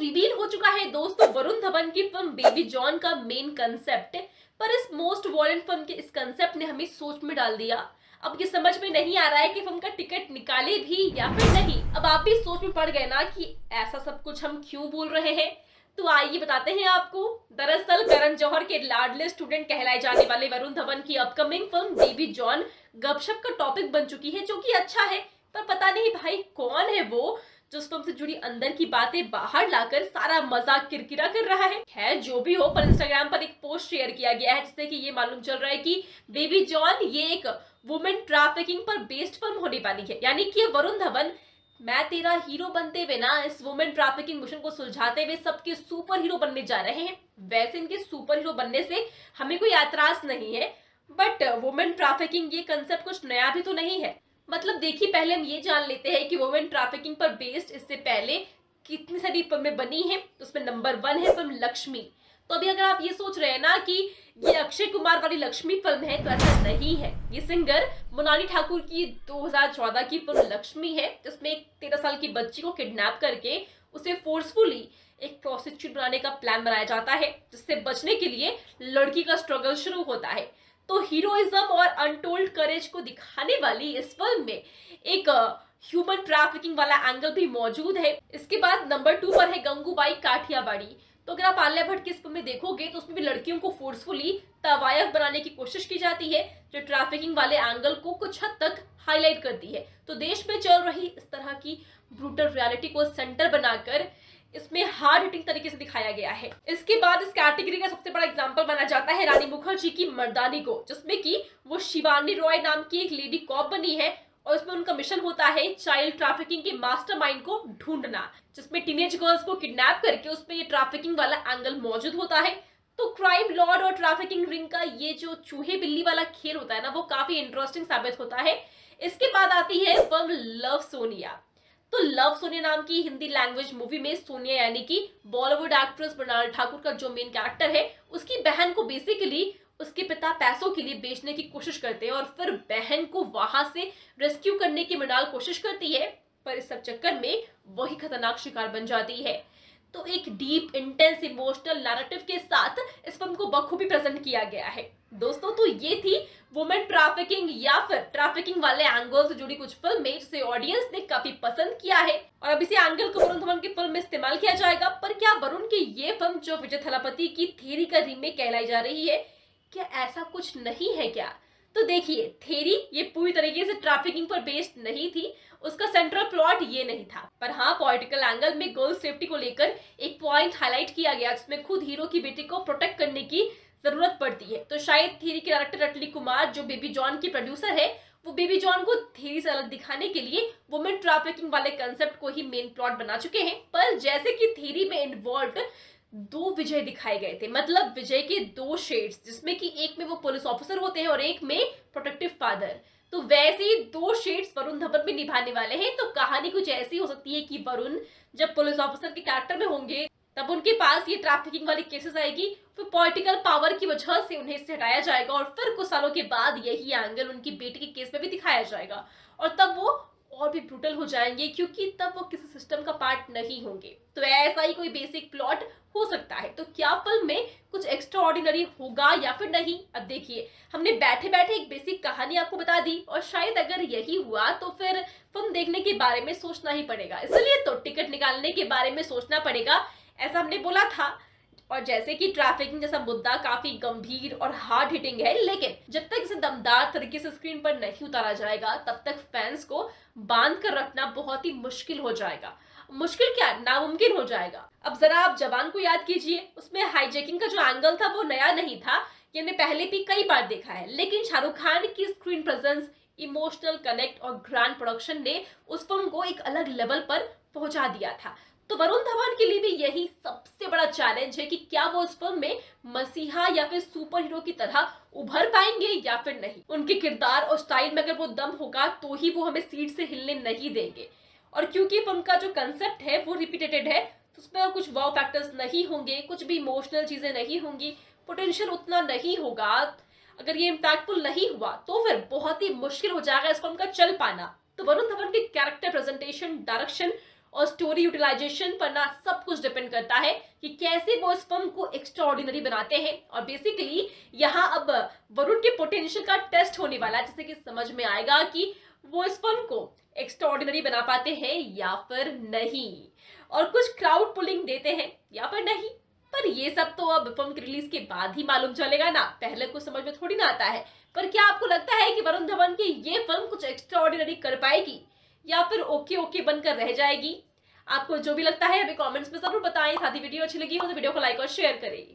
Reveal हो चुका है दोस्तों वरुण धवन की फिल्म बेबी जॉन का मेन कंसेप्ट। पर इस मोस्ट वॉयलेंट फिल्म के इस कंसेप्ट ने हमें सोच में डाल दिया। अब ये समझ में नहीं आ रहा है कि फिल्म का टिकट निकाले भी या फिर नहीं। अब आप भी सोच में पड़ गए ना कि ऐसा सब कुछ हम क्यों बोल रहे हैं। तो आइए बताते हैं आपको। दरअसल करण जौहर के लाडले स्टूडेंट कहलाए जाने वाले वरुण धवन की अपकमिंग फिल्म बेबी जॉन गपशप का टॉपिक बन चुकी है, जो कि अच्छा है। पर पता नहीं भाई कौन है वो जो उस फिल्म से जुड़ी अंदर की बातें बाहर लाकर सारा मजाक किरकिरा कर रहा है। खैर जो भी हो, पर इंस्टाग्राम पर एक पोस्ट शेयर किया गया है जिससे कि ये मालूम चल रहा है कि बेबी जॉन ये एक वुमेन ट्रैफिकिंग पर बेस्ड फिल्म होने वाली है। यानी कि वरुण धवन मैं तेरा हीरो बनते हुए ना इस वुमेन ट्रैफिकिंग मिशन को सुलझाते हुए सबके सुपर हीरो बनने जा रहे हैं। वैसे इनके सुपर हीरो बनने से हमें कोई ऐतराज नहीं है, बट वुमेन ट्रैफिकिंग ये कंसेप्ट कुछ नया भी तो नहीं है। मतलब देखिए, पहले हम ये जान लेते हैं कि वुमेन ट्रैफिकिंग पर बेस्ड इससे पहले कितनी सारी फिल्में बनी हैं। तो उसमें नंबर 1 है फिल्म लक्ष्मी। तो अभी अगर आप ये सोच रहे हैं ना कि ये अक्षय कुमार वाली लक्ष्मी फिल्म है, तो ऐसा नहीं है। ये सिंगर मोनाली ठाकुर की 2014 की फिल्म लक्ष्मी है, जिसमें एक 13 साल की बच्ची को किडनैप करके उसे फोर्सफुली एक प्रोस्टिट्यूट बनाने का प्लान बनाया जाता है, जिससे बचने के लिए लड़की का स्ट्रगल शुरू होता है। तो हीरोइज्म और अनटोल्ड करेज को दिखाने वाली इस फिल्म में एक ह्यूमन ट्रैफिकिंग वाला एंगल भी मौजूद है। इसके बाद नंबर 2 पर है गंगूबाई काठियावाड़ी। तो अगर आप आलिया भट्ट की इस फिल्म में देखोगे तो उसमें भी लड़कियों को फोर्सफुली तवायफ बनाने की कोशिश की जाती है, जो ट्रैफिकिंग वाले एंगल को कुछ हद तक हाईलाइट करती है। तो देश में चल रही इस तरह की ब्रूटल रियलिटी को सेंटर बनाकर इसमें हार्ड हिटिंग तरीके से दिखाया गया है। इसके बाद इस कैटेगरी का सबसे बड़ा एग्जांपल माना जाता है रानी मुखर्जी की मर्दानी को, जिसमें कि वो शिवानी रॉय नाम की एक लेडी कॉप बनी है और इसमें उनका मिशन होता है चाइल्ड ट्रैफिकिंग के मास्टरमाइंड को ढूंढना, जिसमें टीनेज गर्ल्स को किडनैप करके उसमें ये ट्रैफिकिंग वाला एंगल मौजूद होता है। तो क्राइम लॉर्ड और ट्रैफिकिंग रिंग का ये जो चूहे बिल्ली वाला खेल होता है ना, वो काफी इंटरेस्टिंग साबित होता है। इसके बाद आती है फिल्म लव सोनिया। तो लव सोनिया नाम की हिंदी लैंग्वेज मूवी में सोनिया यानी कि बॉलीवुड एक्ट्रेस मृणाल ठाकुर का जो मेन कैरेक्टर है, उसकी बहन को बेसिकली उसके पिता पैसों के लिए बेचने की कोशिश करते हैं और फिर बहन को वहां से रेस्क्यू करने की मृणाल कोशिश करती है, पर इस सब चक्कर में वही खतरनाक शिकार बन जाती है। तो एक डीप इंटेंस इमोशनल नैरेटिव के साथ इस फिल्म को बखूबी प्रेजेंट किया गया है दोस्तों। तो ये थी वुमेन ट्रैफिकिंग या फिर ट्रैफिकिंग वाले एंगल से जुड़ी कुछ फिल्में जिसे ऑडियंस ने काफी पसंद किया है, और अब इसी एंगल को वरुण धवन की फिल्म में इस्तेमाल किया जाएगा। पर क्या वरुण की ये फिल्म जो विजय थलापति की थेरी का रीमेक कहलाई जा रही है, क्या ऐसा कुछ नहीं है क्या? तो देखिए, थेरी ये पूरी तरीके से ट्रैफिकिंग पर बेस्ड नहीं थी, उसका सेंट्रल प्लॉट ये नहीं था। पर हाँ, पॉलिटिकल एंगल में गर्ल सेफ्टी को लेकर एक पॉइंट हाईलाइट किया गया, जिसमें खुद हीरो की बेटी को प्रोटेक्ट करने की जरूरत पड़ती है। तो शायद थेरी के डायरेक्टर अटली कुमार जो बेबी जॉन की प्रोड्यूसर है, वो बेबी जॉन को थेरी से अलग दिखाने के लिए वुमेन ट्रैफिकिंग वाले कंसेप्ट को ही मेन प्लॉट बना चुके हैं। पर जैसे कि थेरी में इन्वॉल्व 2 विजय दिखाए गए थे, मतलब विजय के 2 शेड्स, जिसमें कि एक में वो पुलिस ऑफिसर होते हैं और एक में प्रोटेक्टिव फादर। तो वैसे ही 2 शेड्स वरुण धवन भी निभाने वाले हैं। तो कहानी कुछ ऐसी हो सकती है कि वरुण जब पुलिस ऑफिसर के कैरेक्टर में होंगे, तब उनके पास ये ट्रैफिकिंग वाली केसेस आएगी, फिर पॉलिटिकल पावर की वजह से उन्हें इससे हटाया जाएगा और फिर कुछ सालों के बाद यही एंगल उनकी बेटी के केस में भी दिखाया जाएगा, और तब वो और भी ब्रूटल हो जाएंगे क्योंकि तब वो किसी सिस्टम का पार्ट नहीं होंगे। तो ऐसा ही कोई बेसिक प्लॉट हो सकता है। तो क्या फिल्म में कुछ एक्स्ट्रा ऑर्डिनरी होगा या फिर नहीं? अब देखिए, हमने बैठे बैठे एक बेसिक कहानी आपको बता दी, और शायद अगर यही हुआ तो फिर फिल्म देखने के बारे में सोचना ही पड़ेगा। इसलिए तो टिकट निकालने के बारे में सोचना पड़ेगा, ऐसा हमने बोला था। और जैसे कि ट्रैफिकिंग जैसा मुद्दा काफी गंभीर और हार्ड हिटिंग है, लेकिन जब तक इसे दमदार तरीके से स्क्रीन पर नहीं उतारा जाएगा, तब तक फैंस को बांध कर रखना बहुत ही मुश्किल हो जाएगा। मुश्किल क्या, नामुमकिन हो जाएगा। अब जरा आप जवान को याद कीजिए, उसमें हाईजैकिंग का जो एंगल था वो नया नहीं था, ये हमने पहले भी कई बार देखा है, लेकिन शाहरुख खान की स्क्रीन प्रेजेंस, इमोशनल कनेक्ट और ग्रैंड प्रोडक्शन ने उस फिल्म को एक अलग लेवल पर पहुंचा दिया था। तो वरुण धवन के लिए भी यही सबसे बड़ा चैलेंज है कि क्या वो इस फिल्म में मसीहा या फिर सुपर हीरो की तरह उभर पाएंगे या फिर नहीं। उनके किरदार और स्टाइल में अगर वो दम होगा तो ही वो हमें सीट से हिलने नहीं देंगे। और क्योंकि फिल्म का जो कंसेप्ट है वो रिपीटेटेड है, तो उसमें कुछ वाव फैक्टर्स नहीं होंगे, कुछ भी इमोशनल चीजें नहीं होंगी, पोटेंशियल उतना नहीं होगा। अगर ये इम्पैक्टफुल नहीं हुआ तो फिर बहुत ही मुश्किल हो जाएगा इस फिल्म का चल पाना। तो वरुण धवन के कैरेक्टर प्रेजेंटेशन, डायरेक्शन और स्टोरी यूटिलाइजेशन पर ना सब कुछ डिपेंड करता है कि कैसे वो इस फिल्म को एक्स्ट्राऑर्डिनरी बनाते हैं। और बेसिकली यहाँ अब वरुण के पोटेंशियल का टेस्ट होने वाला है, जैसे कि समझ में आएगा कि वो इस फिल्म को एक्स्ट्राऑर्डिनरी बना पाते हैं या फिर नहीं, और कुछ क्राउड पुलिंग देते हैं या फिर नहीं। पर ये सब तो अब फिल्म की रिलीज के बाद ही मालूम चलेगा ना, पहले कुछ समझ में थोड़ी ना आता है। पर क्या आपको लगता है कि वरुण धवन की ये फिल्म कुछ एक्स्ट्राऑर्डिनरी कर पाएगी या फिर ओके ओके बनकर रह जाएगी? आपको जो भी लगता है हमें कमेंट्स में जरूर बताएं। साथ ही वीडियो अच्छी लगी हो तो वीडियो को लाइक और शेयर करें।